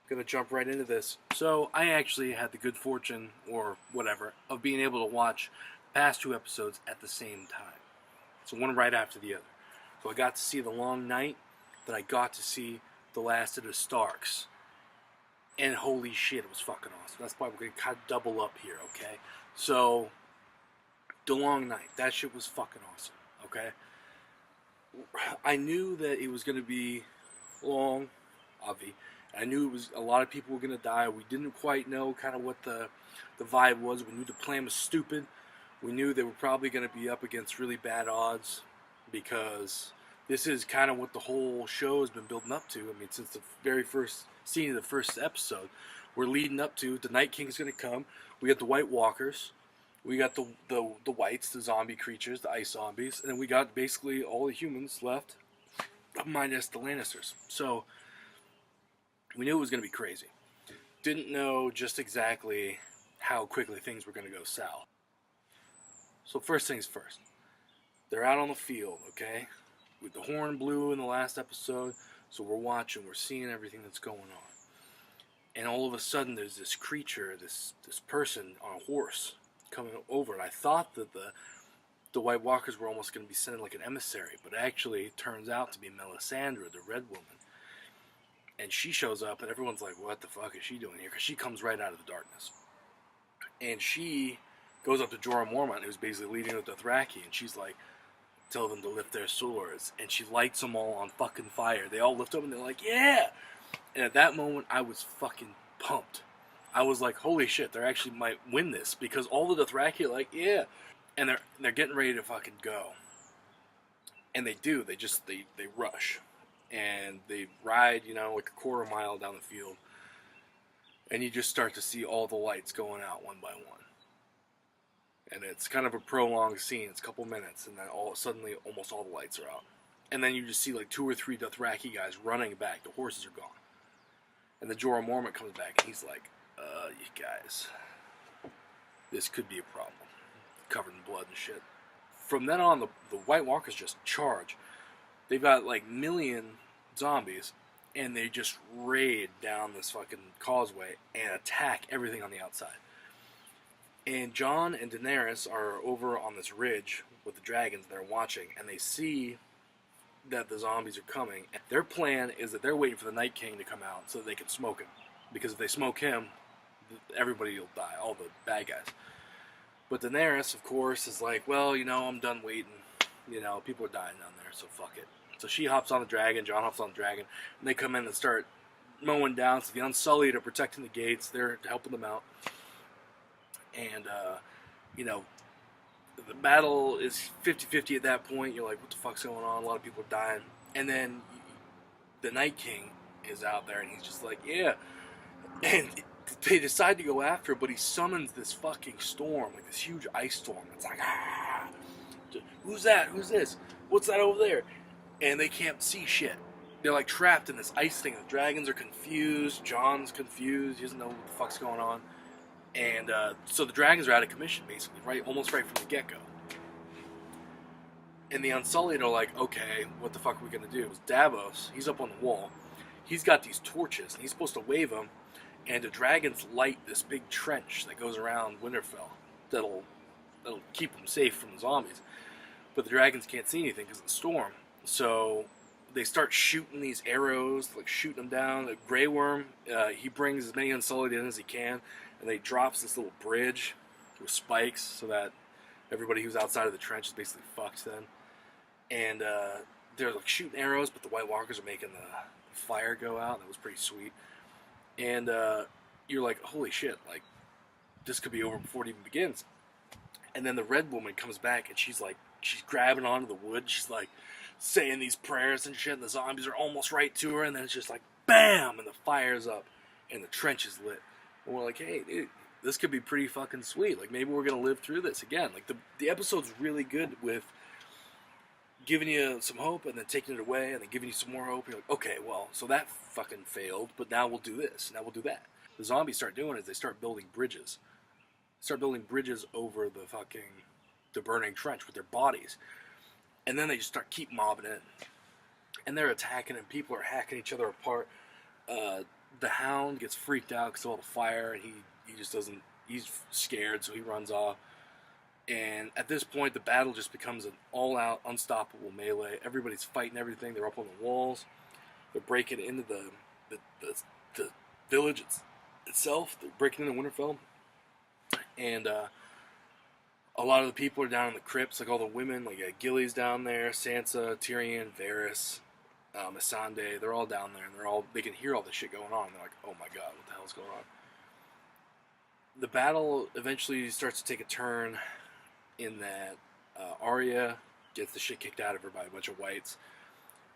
gonna jump right into this. So I actually had the good fortune, or whatever, of being able to watch the past two episodes at the same time. So one right after the other. So I got to see The Long Night, then I got to see The Last of the Starks. And holy shit, it was fucking awesome. That's why we're gonna kind of double up here, okay? So, The Long Night, that shit was fucking awesome, okay? I knew that it was gonna be long, obvi. I knew it was a lot of people were gonna die. We didn't quite know kind of what the vibe was. We knew the plan was stupid. We knew they were probably gonna be up against really bad odds because this is kind of what the whole show has been building up to. I mean, since the very first scene of the first episode, we're leading up to the Night King's gonna come. We got the White Walkers. We got the whites, the zombie creatures, the ice zombies, and then we got basically all the humans left, minus the Lannisters. So we knew it was going to be crazy. Didn't know just exactly how quickly things were going to go south. So first things first, they're out on the field, okay? With the horn blew in the last episode, so we're watching, we're seeing everything that's going on. And all of a sudden there's this creature, this person on a horse coming over, and I thought that the White Walkers were almost going to be sending like an emissary, but actually it turns out to be Melisandre, the Red Woman. And she shows up, and everyone's like, what the fuck is she doing here? Because she comes right out of the darkness. And she goes up to Jorah Mormont, who's basically leading the Dothraki, and she's like, tell them to lift their swords. And she lights them all on fucking fire. They all lift up, and they're like, yeah! And at that moment, I was fucking pumped. I was like, holy shit, they actually might win this, because all the Dothraki are like, yeah. And they're getting ready to fucking go. And they do. They rush. And they ride, like a quarter mile down the field. And you just start to see all the lights going out one by one. And it's kind of a prolonged scene. It's a couple minutes, and then suddenly almost all the lights are out. And then you just see like 2 or 3 Dothraki guys running back. The horses are gone. And the Jorah Mormont comes back, and he's like, you guys, this could be a problem. Covered in blood and shit. From then on, the White Walkers just charge. They've got like million zombies, and they just raid down this fucking causeway and attack everything on the outside. And Jon and Daenerys are over on this ridge with the dragons, and they're watching, and they see that the zombies are coming. Their plan is that they're waiting for the Night King to come out so that they can smoke him. Because if they smoke him, everybody will die, all the bad guys. But Daenerys, of course, is like, well, I'm done waiting. People are dying down there, so fuck it. So she hops on the dragon, Jon hops on the dragon, and they come in and start mowing down. So the Unsullied are protecting the gates, they're helping them out. And, the battle is 50-50 at that point. You're like, what the fuck's going on? A lot of people are dying. And then the Night King is out there, and he's just like, yeah. And they decide to go after him, but he summons this fucking storm, like this huge ice storm. It's like, ah! Who's that? Who's this? What's that over there? And they can't see shit. They're like trapped in this ice thing. The dragons are confused. Jon's confused. He doesn't know what the fuck's going on. And so the dragons are out of commission, basically, almost right from the get-go. And the Unsullied are like, okay, what the fuck are we going to do? Davos, he's up on the wall. He's got these torches, and he's supposed to wave them. And the dragons light this big trench that goes around Winterfell that'll keep them safe from the zombies. But the dragons can't see anything because of the storm. So they start shooting these arrows, like shooting them down. The Grey Worm, he brings as many Unsullied in as he can, and they drops this little bridge with spikes so that everybody who's outside of the trench is basically fucked then. And they're like shooting arrows, but the White Walkers are making the fire go out. That was pretty sweet. And you're like, holy shit, like, this could be over before it even begins. And then the Red Woman comes back, and she's grabbing onto the wood. She's like saying these prayers and shit, and the zombies are almost right to her, and then it's just like, bam, and the fire's up, and the trench is lit. And we're like, hey, dude, this could be pretty fucking sweet. Like, maybe we're going to live through this again. Like, the episode's really good with giving you some hope and then taking it away and then giving you some more hope. You're like, okay, well, so that fucking failed, but now we'll do this, now we'll do that. The zombies start doing is they start building bridges. Start building bridges over the burning trench with their bodies. And then they just keep mobbing it. And they're attacking, and people are hacking each other apart. the Hound gets freaked out because of all the fire, and he just doesn't. He's scared, so he runs off. And at this point, the battle just becomes an all-out, unstoppable melee. Everybody's fighting everything. They're up on the walls. They're breaking into the village itself. They're breaking into Winterfell. And a lot of the people are down in the crypts, like all the women. Like Gilly's down there, Sansa, Tyrion, Varys, Missandei. They're all down there, and they can hear all this shit going on. And they're like, oh my god, what the hell's going on? The battle eventually starts to take a turn in that Arya gets the shit kicked out of her by a bunch of whites.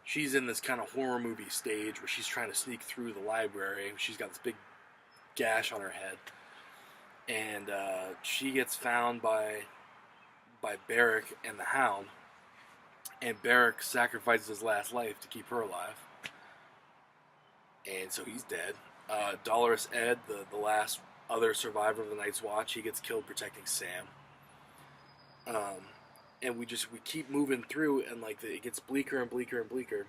She's in this kind of horror movie stage where she's trying to sneak through the library. She's got this big gash on her head. And she gets found by Beric and the Hound. And Beric sacrifices his last life to keep her alive. And so he's dead. Dolorous Edd, the last other survivor of the Night's Watch, he gets killed protecting Sam. And we keep moving through, and like it gets bleaker and bleaker and bleaker.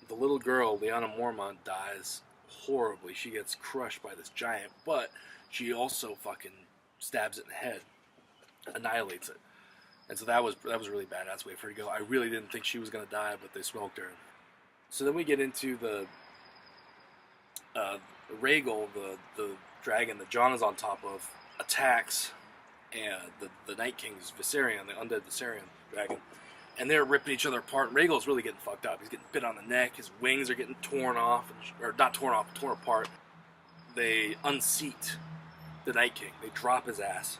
The little girl, Lyanna Mormont, dies horribly. She gets crushed by this giant, but she also fucking stabs it in the head, annihilates it. And so that was really badass way for her to go. I really didn't think she was gonna die, but they smoked her. So then we get into the Rhaegal, the dragon that Jon is on top of, attacks and the Night King's Viserion, the undead Viserion dragon, and they're ripping each other apart. Rhaegal's really getting fucked up. He's getting bit on the neck. His wings are getting torn off, or not torn off, but torn apart. They unseat the Night King. They drop his ass.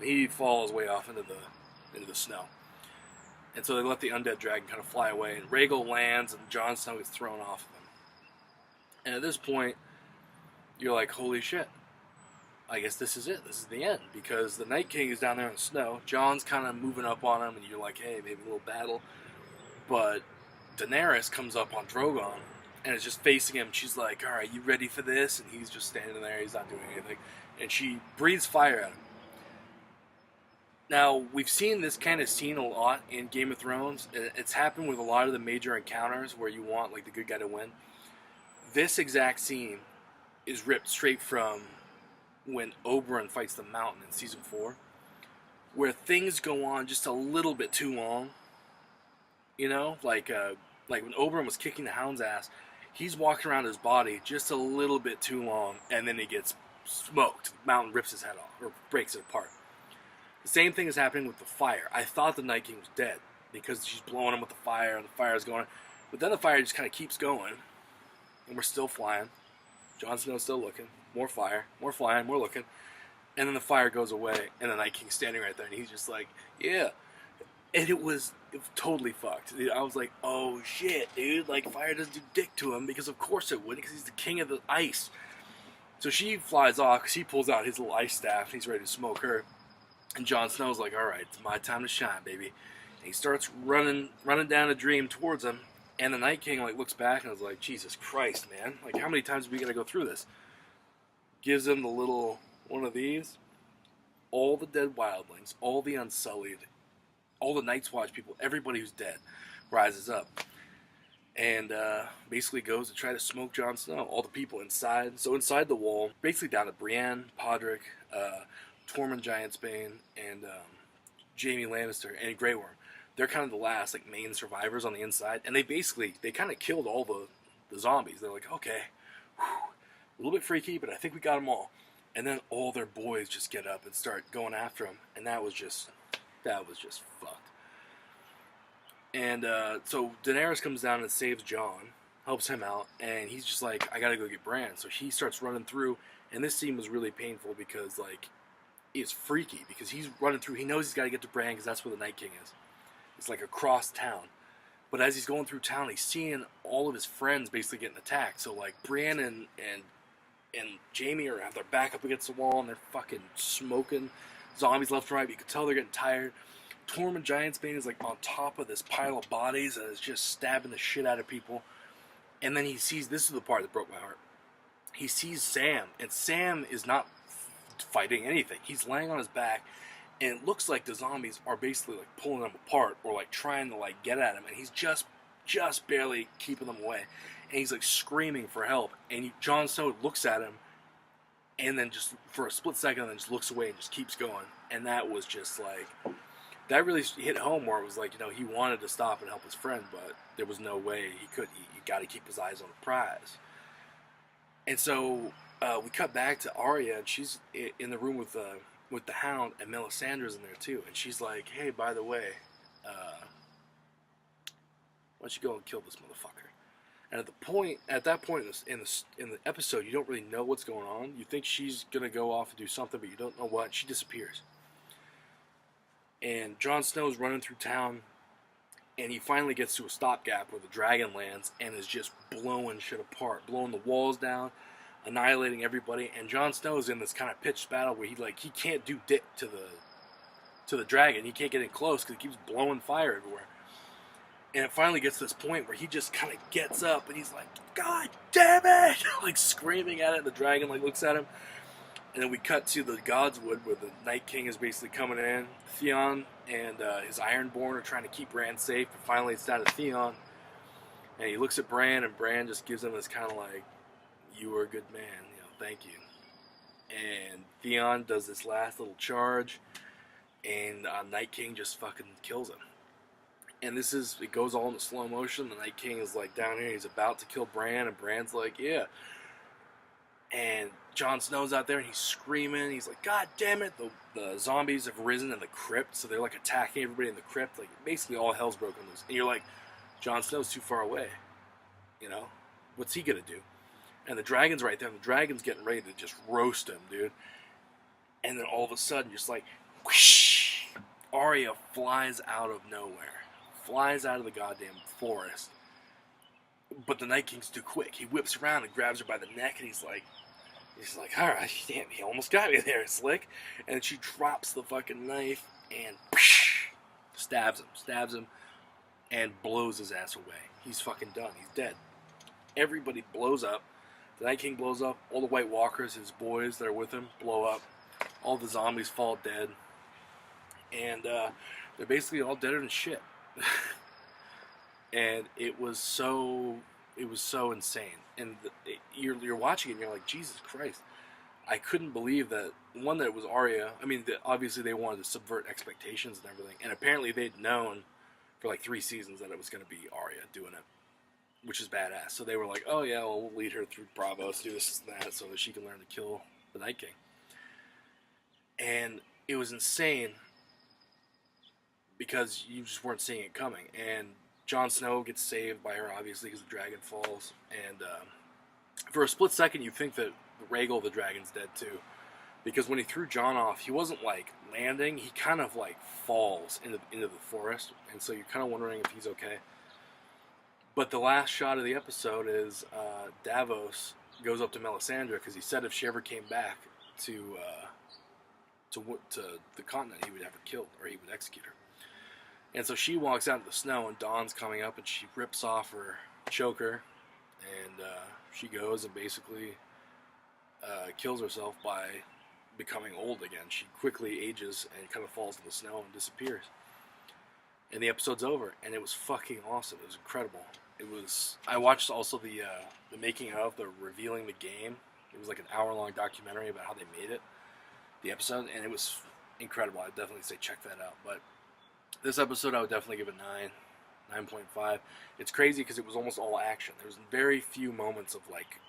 He falls way off into the snow. And so they let the undead dragon kind of fly away, and Rhaegal lands, and Jon Snow gets thrown off of him. And at this point, you're like, holy shit. I guess this is it. This is the end. Because the Night King is down there in the snow. Jon's kind of moving up on him, and you're like, hey, maybe a little battle. But Daenerys comes up on Drogon, and is just facing him. She's like, alright, you ready for this? And he's just standing there. He's not doing anything. And she breathes fire at him. Now, we've seen this kind of scene a lot in Game of Thrones. It's happened with a lot of the major encounters where you want like the good guy to win. This exact scene is ripped straight from when Oberyn fights the Mountain in Season 4, where things go on just a little bit too long. You know? Like when Oberyn was kicking the Hound's ass, he's walking around his body just a little bit too long, and then he gets smoked. The Mountain rips his head off, or breaks it apart. The same thing is happening with the fire. I thought the Night King was dead, because she's blowing him with the fire, and the fire is going. But then the fire just kind of keeps going, and we're still flying. Jon Snow's still looking. More fire, more flying, more looking. And then the fire goes away, and the Night King's standing right there, and he's just like, yeah. And it was totally fucked. I was like, oh shit, dude. Like, fire doesn't do dick to him, because of course it would, because he's the king of the ice. So she flies off, because he pulls out his little ice staff, and he's ready to smoke her. And Jon Snow's like, alright, it's my time to shine, baby. And he starts running down a dream towards him, and the Night King like looks back and is like, Jesus Christ, man. Like, how many times are we gonna go through this? Gives him the little one of these. All the dead wildlings, all the Unsullied, all the Night's Watch people, everybody who's dead rises up. And basically goes to try to smoke Jon Snow. All the people inside. So inside the wall, basically down to Brienne, Podrick, Tormund Giantsbane, and Jaime Lannister, and Grey Worm. They're kind of the last like main survivors on the inside. And they kind of killed all the zombies. They're like, okay, whew, a little bit freaky, but I think we got them all. And then all their boys just get up and start going after them. And that was just fucked. And so Daenerys comes down and saves Jon, helps him out, and he's just like, I gotta go get Bran. So he starts running through, and this scene was really painful because like, it's freaky because he's running through. He knows he's got to get to Bran because that's where the Night King is. It's like across town. But as he's going through town, he's seeing all of his friends basically getting attacked. So like Bran and Jaime have their back up against the wall and they're fucking smoking zombies left and right. But you can tell they're getting tired. Tormund Giantsbane is like on top of this pile of bodies and is just stabbing the shit out of people. And then he sees, this is the part that broke my heart. He sees Sam, and Sam is not fighting anything. He's laying on his back, and it looks like the zombies are basically like pulling him apart or like trying to like get at him, and he's just just barely keeping them away. And he's like screaming for help. And Jon Snow looks at him, and then just for a split second, then just looks away and just keeps going. And that was just like, that really hit home, where it was like, he wanted to stop and help his friend, but there was no way he could. He got to keep his eyes on the prize. And so we cut back to Arya, and she's in the room with the Hound, and Melisandre's in there too. And she's like, "Hey, by the way, why don't you go and kill this motherfucker?" And at that point in the episode, you don't really know what's going on. You think she's gonna go off and do something, but you don't know what. She disappears. And Jon Snow's running through town, and he finally gets to a stopgap where the dragon lands and is just blowing shit apart, blowing the walls down, annihilating everybody. And Jon Snow is in this kind of pitched battle where he can't do dick to the dragon. He can't get in close because he keeps blowing fire everywhere. And it finally gets to this point where he just kind of gets up and he's like, "God damn it!" like screaming at it. The dragon like looks at him. And then we cut to the Godswood, where the Night King is basically coming in. Theon and his Ironborn are trying to keep Bran safe, but finally it's down to Theon. And he looks at Bran, and Bran just gives him this kind of like, "You were a good man, thank you." And Theon does this last little charge, and Night King just fucking kills him. And it goes all in slow motion. The Night King is like down here, he's about to kill Bran, and Bran's like, "Yeah." And Jon Snow's out there, and he's screaming. He's like, "God damn it!" The zombies have risen in the crypt, so they're like attacking everybody in the crypt. Like basically, all hell's broken loose. And you're like, Jon Snow's too far away. What's he gonna do? And the dragon's right there. And the dragon's getting ready to just roast him, dude. And then all of a sudden, just like, whoosh, Arya flies out of nowhere, flies out of the goddamn forest. But the Night King's too quick. He whips around and grabs her by the neck, and he's like, "All right, damn, he almost got me there, Slick." And she drops the fucking knife and stabs him, and blows his ass away. He's fucking done. He's dead. Everybody blows up. The Night King blows up. All the White Walkers, his boys that are with him, blow up. All the zombies fall dead. And they're basically all deader than shit. And it was so insane. And you're watching it and you're like, Jesus Christ. I couldn't believe that it was Arya. I mean, obviously they wanted to subvert expectations and everything. And apparently they'd known for like 3 seasons that it was going to be Arya doing it, which is badass. So they were like, "Oh yeah, well, we'll lead her through Braavos, do this and that, so that she can learn to kill the Night King." And it was insane because you just weren't seeing it coming. And Jon Snow gets saved by her, obviously, because the dragon falls. And for a split second, you think that Rhaegal the dragon's dead too, because when he threw Jon off, he wasn't like landing; he kind of like falls into the forest, and so you're kind of wondering if he's okay. But the last shot of the episode is Davos goes up to Melisandre, because he said if she ever came back to the continent, he would have her killed, or he would execute her. And so she walks out into the snow, and Dawn's coming up, and she rips off her choker, and she goes and basically kills herself by becoming old again. She quickly ages and kind of falls in the snow and disappears. And the episode's over, and it was fucking awesome. It was incredible. I watched also the making of, the revealing the game. It was like an hour-long documentary about how they made it, the episode, and it was incredible. I'd definitely say check that out. But this episode, I would definitely give it 9.5. It's crazy because it was almost all action. There was very few moments of like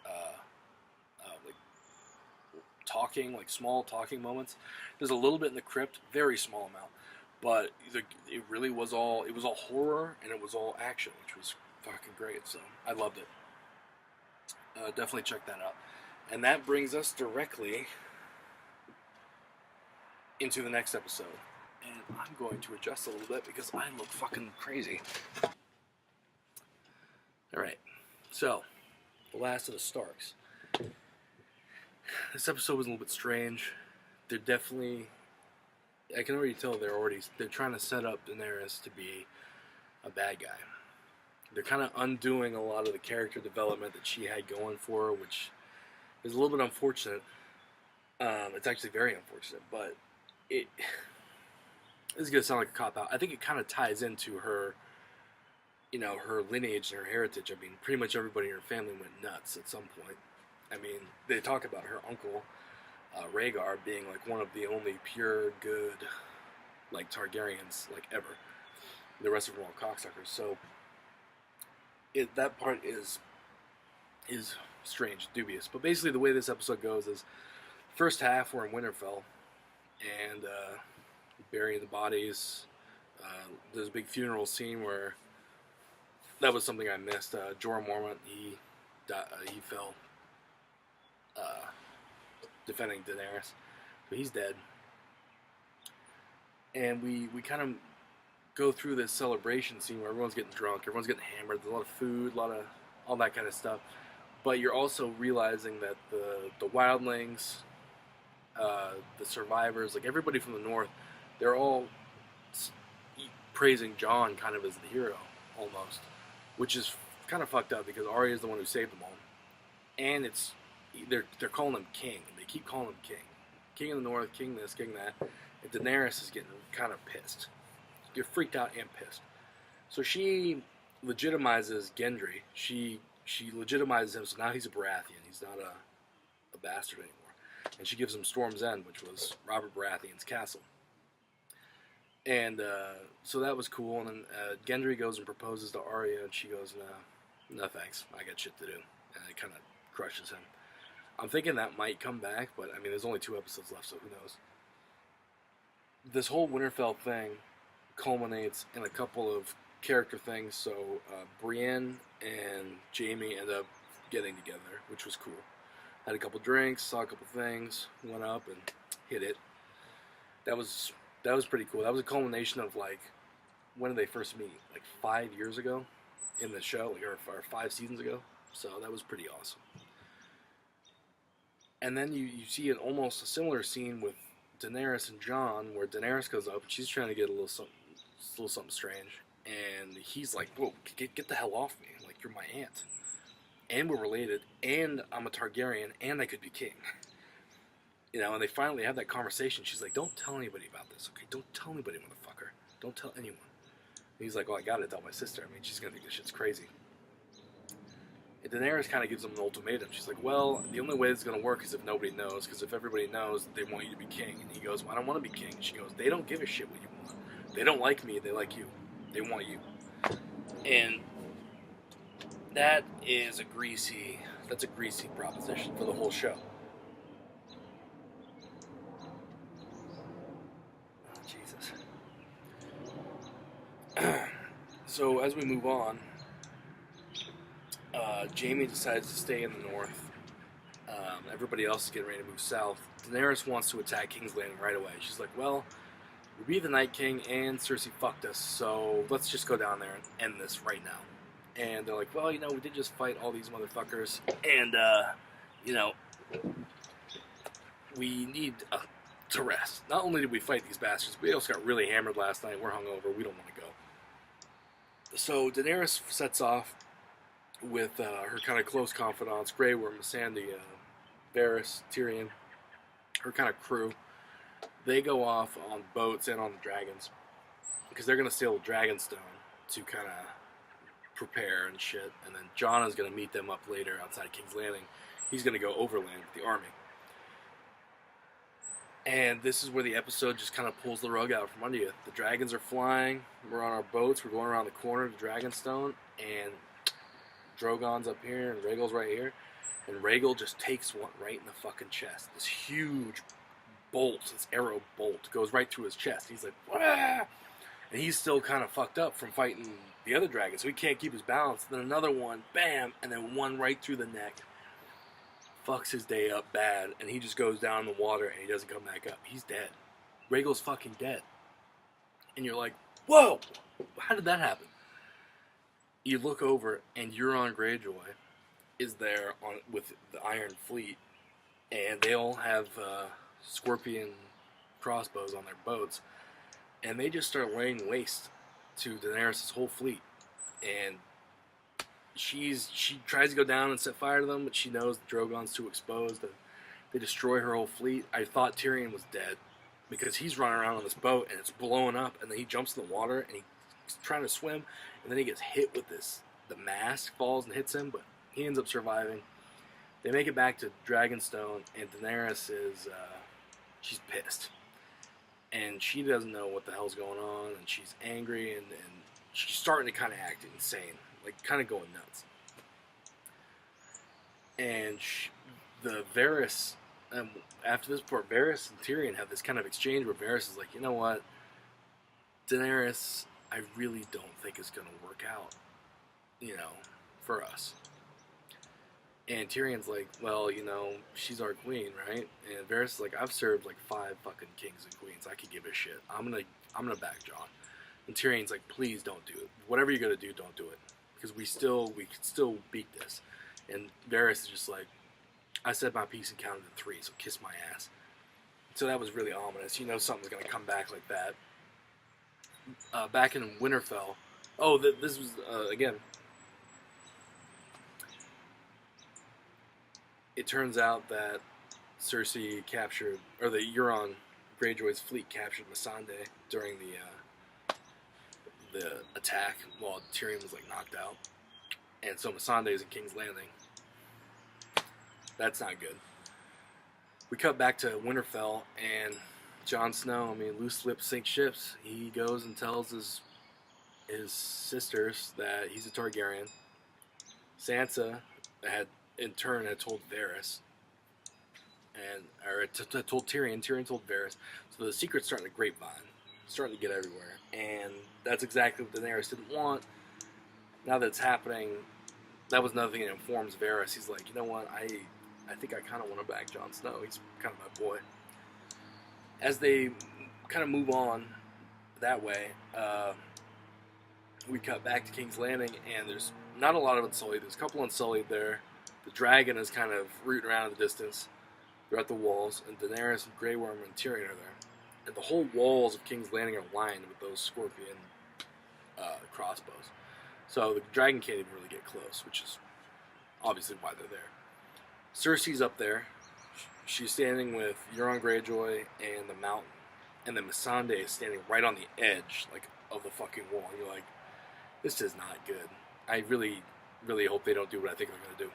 talking, like small talking moments. There's a little bit in the crypt, very small amount, but it really was all horror, and it was all action, which was fucking great. So I loved it. Definitely check that out. And that brings us directly into the next episode. And I'm going to adjust a little bit because I look fucking crazy. Alright, so, the last of the Starks. This episode was a little bit strange. They're definitely, I can already tell they're trying to set up Daenerys to be a bad guy. They're kind of undoing a lot of the character development that she had going for her, which is a little bit unfortunate. It's actually very unfortunate, but this is going to sound like a cop-out. I think it kind of ties into her, her lineage and her heritage. I mean, pretty much everybody in her family went nuts at some point. I mean, they talk about her uncle, Rhaegar, being like one of the only pure good, like Targaryens, like ever. The rest of them are all cocksuckers. So, that part is strange, dubious. But basically, the way this episode goes is, first half we're in Winterfell, and burying the bodies. There's a big funeral scene where that was something I missed. Jorah Mormont, he fell defending Daenerys, so he's dead. And we kind of go through this celebration scene where everyone's getting drunk, everyone's getting hammered. There's a lot of food, a lot of all that kind of stuff. But you're also realizing that the wildlings, the survivors, like everybody from the north, they're all praising Jon kind of as the hero, almost, which is kind of fucked up because Arya is the one who saved them all, and they're calling him king. They keep calling him king of the north, king this, king that, and Daenerys is getting kind of pissed. You're freaked out and pissed. So she legitimizes Gendry. She legitimizes him, so now he's a Baratheon. He's not a bastard anymore. And she gives him Storm's End, which was Robert Baratheon's castle. And so that was cool. And then Gendry goes and proposes to Arya, and she goes, no thanks, I got shit to do. And it kind of crushes him. I'm thinking that might come back, but I mean, there's only 2 episodes left, so who knows. This whole Winterfell thing culminates in a couple of character things. So Brienne and Jaime end up getting together, which was cool. Had a couple drinks, saw a couple things, went up and hit it. That was pretty cool. That was a culmination of, like, when did they first meet? Like 5 years ago in the show, or 5 seasons ago. So that was pretty awesome. And then you see almost a similar scene with Daenerys and Jon, where Daenerys goes up and she's trying to get a little something strange, and he's like, "Whoa, get the hell off me! Like, you're my aunt, and we're related, and I'm a Targaryen, and I could be king." And they finally have that conversation. She's like, "Don't tell anybody about this, okay? Don't tell anybody, motherfucker. Don't tell anyone." And he's like, "Well, I gotta tell my sister. I mean, she's gonna think this shit's crazy." And Daenerys kind of gives him an ultimatum. She's like, "Well, the only way it's gonna work is if nobody knows, because if everybody knows, they want you to be king." And he goes, "Well, I don't want to be king." She goes, "They don't give a shit what you want. They don't like me. They like you. They want you." And that is a greasy proposition for the whole show. Oh, Jesus. So as we move on, Jaime decides to stay in the north. Everybody else is getting ready to move south. Daenerys wants to attack King's Landing right away. She's like, "Well, we be the Night King, and Cersei fucked us, so let's just go down there and end this right now." And they're like, "Well, we did just fight all these motherfuckers, and, we need to rest. Not only did we fight these bastards, we also got really hammered last night. We're hungover. We don't want to go." So Daenerys sets off with her kind of close confidants, Grey Worm, Missandei, Varys, Tyrion, her kind of crew. They go off on boats and on the dragons because they're going to sail Dragonstone to kind of prepare and shit. And then Jon is going to meet them up later outside King's Landing. He's going to go overland with the army. And this is where the episode just kind of pulls the rug out from under you. The dragons are flying. We're on our boats. We're going around the corner of Dragonstone. And Drogon's up here and Rhaegal's right here. And Rhaegal just takes one right in the fucking chest. This huge bolt, this arrow bolt, goes right through his chest. He's like, "Wah!" And he's still kind of fucked up from fighting the other dragon, so he can't keep his balance. Then another one, bam, and then one right through the neck. Fucks his day up bad, and he just goes down in the water, and he doesn't come back up. He's dead. Rhaegal's fucking dead. And you're like, whoa! How did that happen? You look over, and Euron Greyjoy is there with the Iron Fleet, and they all have scorpion crossbows on their boats, and they just start laying waste to Daenerys' whole fleet. And she tries to go down and set fire to them, but she knows the Drogon's too exposed, and they destroy her whole fleet. I thought Tyrion was dead because he's running around on this boat and it's blowing up, and then he jumps in the water and he trying to swim, and then he gets hit with this. The mask falls and hits him, but he ends up surviving. They make it back to Dragonstone, and Daenerys is she's pissed, and she doesn't know what the hell's going on, and she's angry, and she's starting to kind of act insane, like kind of going nuts. And the Varys, after this part, Varys and Tyrion have this kind of exchange where Varys is like, you know what, Daenerys, I really don't think it's going to work out, you know, for us. And Tyrion's like, well, you know, she's our queen, right? And Varys is like, I've served like 5 fucking kings and queens. I could give a shit. I'm gonna back Jon. And Tyrion's like, please don't do it. Whatever you're gonna do, don't do it, because we could still beat this. And Varys is just like, I said my piece and counted to 3, so kiss my ass. So that was really ominous. You know something's gonna come back like that. Back in Winterfell. Oh, this was again. It turns out that Cersei captured, or the Euron Greyjoy's fleet captured Missandei during the attack while Tyrion was like knocked out, and so Missandei's in King's Landing. That's not good. We cut back to Winterfell, and Jon Snow, I mean, loose lips sink ships. He goes and tells his sisters that he's a Targaryen. Sansa in turn had told Varys, told Tyrion. Tyrion told Varys. So the secret's starting to grapevine, starting to get everywhere, and that's exactly what Daenerys didn't want. Now that it's happening, that was another thing that informs Varys. He's like, you know what, I think I kind of want to back Jon Snow. He's kind of my boy. As they kind of move on that way, we cut back to King's Landing, and there's not a lot of Unsullied. There's a couple Unsullied there. The dragon is kind of rooting around in the distance. They're at the walls, and Daenerys and Grey Worm and Tyrion are there. And the whole walls of King's Landing are lined with those scorpion crossbows. So the dragon can't even really get close, which is obviously why they're there. Cersei's up there. She's standing with Euron Greyjoy and the mountain. And then Missandei is standing right on the edge, like, of the fucking wall. And you're like, this is not good. I really, really hope they don't do what I think they're going to do.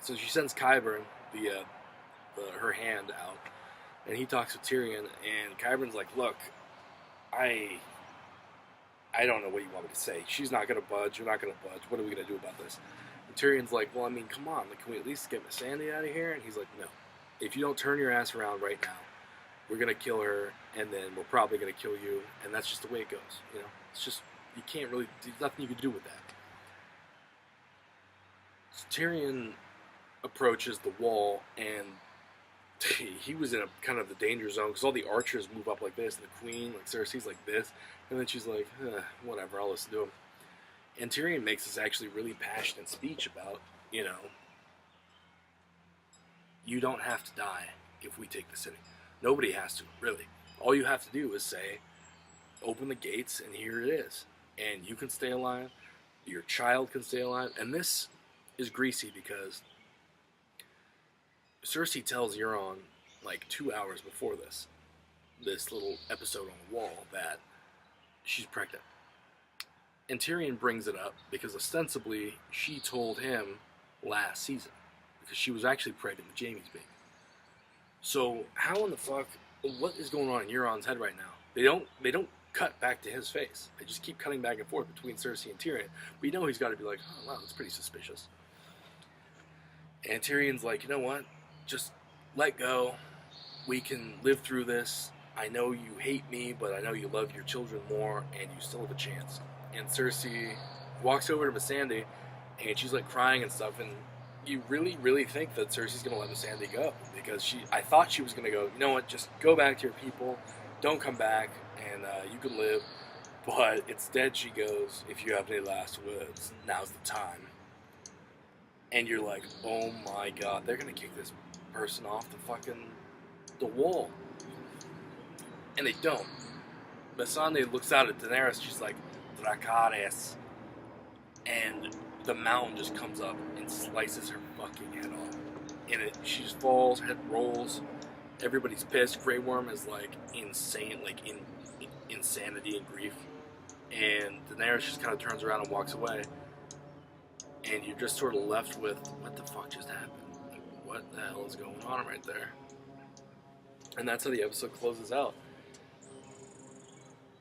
So she sends Qyburn, her hand out, and he talks with Tyrion, and Qyburn's like, look, I don't know what you want me to say. She's not going to budge. You're not going to budge. What are we going to do about this? And Tyrion's like, well, I mean, come on. Like, can we at least get Missandei out of here? And he's like, no. If you don't turn your ass around right now, we're going to kill her, and then we're probably going to kill you, and that's just the way it goes. You know, it's just, you can't really, there's nothing you can do with that. So Tyrion approaches the wall, and he was in a kind of the danger zone, because all the archers move up like this, and the queen, like Cersei's like this, and then she's like, whatever, I'll listen to him. And Tyrion makes this actually really passionate speech about, you know, you don't have to die if we take the city. Nobody has to, really. All you have to do is say, open the gates, and here it is. And you can stay alive, your child can stay alive, and this is greasy because Cersei tells Euron, like 2 hours before this little episode on the wall, that she's pregnant. And Tyrion brings it up because ostensibly she told him last season, because she was actually pregnant with Jaime's baby. So how in the fuck, what is going on in Euron's head right now? They don't cut back to his face. They just keep cutting back and forth between Cersei and Tyrion. But you know he's got to be like, oh wow, that's pretty suspicious. And Tyrion's like, you know what? Just let go. We can live through this. I know you hate me, but I know you love your children more, and you still have a chance. And Cersei walks over to Missandei, and she's like crying and stuff, and you really, really think that Cersei's going to let Missandei go, because I thought she was going to go, you know what, just go back to your people, don't come back, and you can live. But instead she goes, if you have any last words, now's the time. And you're like, oh my god, they're going to kick this person off the wall. And they don't. Missandei looks out at Daenerys, she's like, Dracarys. And the mountain just comes up and slices her fucking head off. And she just falls, head rolls. Everybody's pissed. Grey Worm is like insane, like in insanity and grief. and Daenerys just kind of turns around and walks away, and you're just sort of left with, what the fuck just happened? Like, what the hell is going on right there? And that's how the episode closes out.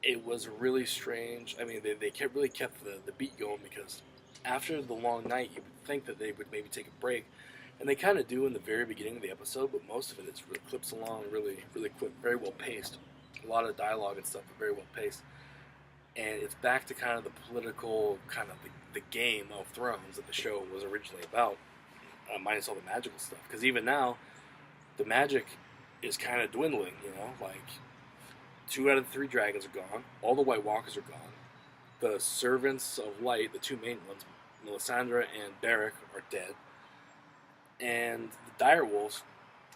It was really strange. I mean, they really kept the beat going, because after the long night, you would think that they would maybe take a break, and they kind of do in the very beginning of the episode, but most of it is really clips along really, really quick, very well paced. A lot of dialogue and stuff, but very well paced. And it's back to kind of the political, kind of the Game of Thrones that the show was originally about, minus all the magical stuff. Because even now, the magic is kind of dwindling, you know? Like, 2 out of the 3 dragons are gone. All the White Walkers are gone. The Servants of Light, the 2 main ones, Melisandre and Beric, are dead. And the direwolves,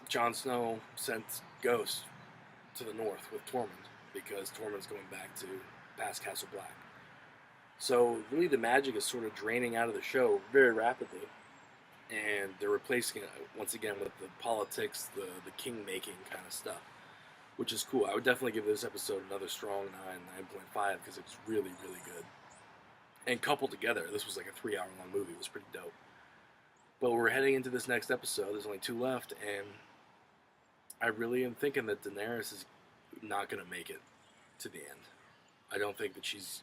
Jon Snow sent Ghost to the north with Tormund, because Tormund's going back to past Castle Black. So really the magic is sort of draining out of the show very rapidly, and they're replacing it once again with the politics, the king-making kind of stuff, which is cool. I would definitely give this episode another strong 9.5, because it's really, really good. And coupled together, this was like a 3-hour-long movie. It was pretty dope. But we're heading into this next episode. There's only 2 left, and I really am thinking that Daenerys is not going to make it to the end. I don't think that she's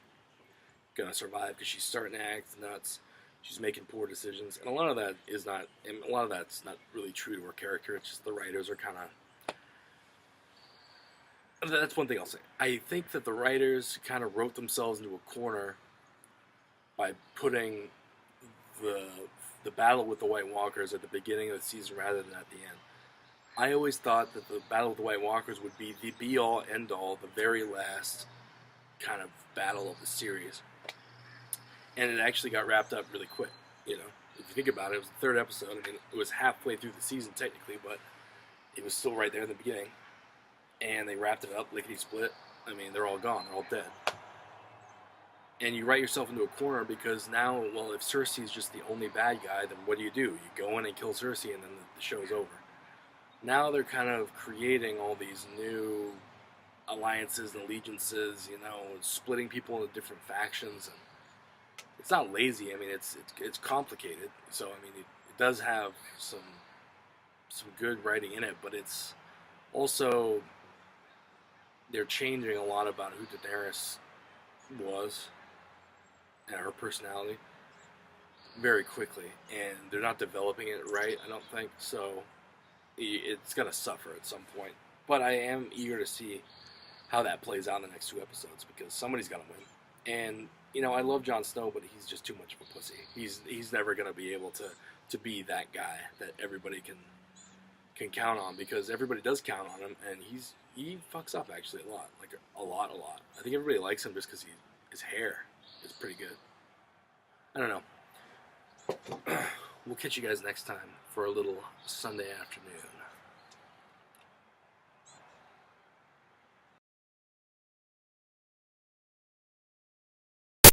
going to survive, because she's starting to act nuts. She's making poor decisions, and a lot of that's not really true to her character. It's just the writers are kind of... That's one thing I'll say. I think that the writers kind of wrote themselves into a corner by putting the battle with the White Walkers at the beginning of the season rather than at the end. I always thought that the battle with the White Walkers would be the be-all, end-all, the very last kind of battle of the series. And it actually got wrapped up really quick, you know. If you think about it, it was the 3rd episode. I mean, it was halfway through the season technically, but it was still right there in the beginning. And they wrapped it up, lickety-split. I mean, they're all gone. They're all dead. And you write yourself into a corner, because now, well, if Cersei is just the only bad guy, then what do? You go in and kill Cersei, and then the show's over. Now they're kind of creating all these new alliances and allegiances, you know, splitting people into different factions. And it's not lazy. I mean, it's complicated. So I mean, it does have some good writing in it, but it's also, they're changing a lot about who Daenerys was and her personality very quickly, and they're not developing it right, I don't think. So it's gonna suffer at some point. But I am eager to see how that plays out in the next 2 episodes, because somebody's gonna win. And you know, I love Jon Snow, but he's just too much of a pussy. He's never gonna be able to be that guy that everybody can count on, because everybody does count on him, and he fucks up actually a lot, like a lot. I think everybody likes him just because his hair is pretty good. I don't know. We'll catch you guys next time for a little Sunday afternoon.